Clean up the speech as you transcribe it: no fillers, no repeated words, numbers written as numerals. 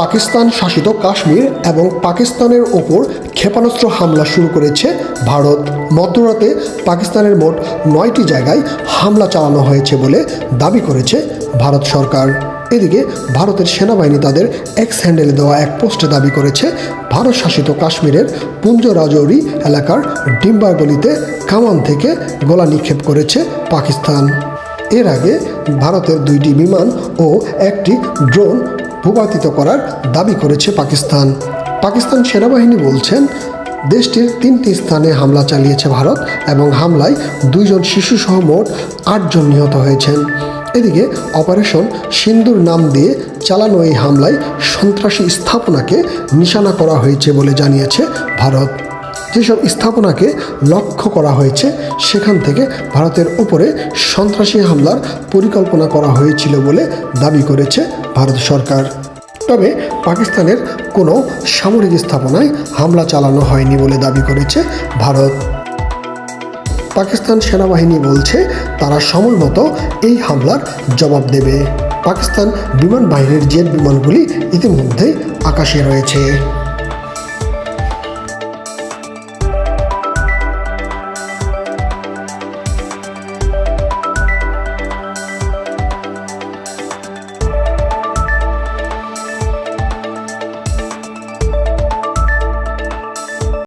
পাকিস্তান শাসিত কাশ্মীর এবং পাকিস্তানের ওপর ক্ষেপণাস্ত্র হামলা শুরু করেছে ভারত। মধ্যরাতে পাকিস্তানের মোট 9টি জায়গায় হামলা চালানো হয়েছে বলে দাবি করেছে ভারত সরকার। এদিকে ভারতের সেনাবাহিনী তাদের এক্স হ্যান্ডেলে দেওয়া এক পোস্টে দাবি করেছে, ভারত শাসিত কাশ্মীরের পুঞ্জ রাজৌরি এলাকার ডিম্বারগলিতে কামান থেকে গোলা নিক্ষেপ করেছে পাকিস্তান। এর আগে ভারতের 2টি বিমান ও একটি ড্রোন ভূপাতিত করার দাবি করেছে পাকিস্তান। পাকিস্তান সেনাবাহিনী বলছেন, দেশটির 3টি স্থানে হামলা চালিয়েছে ভারত এবং হামলায় 2 জন শিশুসহ মোট 8 জন নিহত হয়েছেন। এদিকে অপারেশন সিন্দুর নাম দিয়ে চালানো এই হামলায় সন্ত্রাসী স্থাপনাকে নিশানা করা হয়েছে বলে জানিয়েছে ভারত। যেসব স্থাপনাকে লক্ষ্য করা হয়েছে সেখান থেকে ভারতের উপরে সন্ত্রাসী হামলার পরিকল্পনা করা হয়েছিল বলে দাবি করেছে ভারত সরকার। তবে পাকিস্তানের কোনো সামরিক স্থাপনায় হামলা চালানো হয়নি বলে দাবি করেছে ভারত। পাকিস্তান সেনাবাহিনী বলছে তারা সময় মতো এই হামলার জবাব দেবে। পাকিস্তান বিমান বাহিনীর জেট বিমানগুলি ইতিমধ্যেই আকাশে রয়েছে।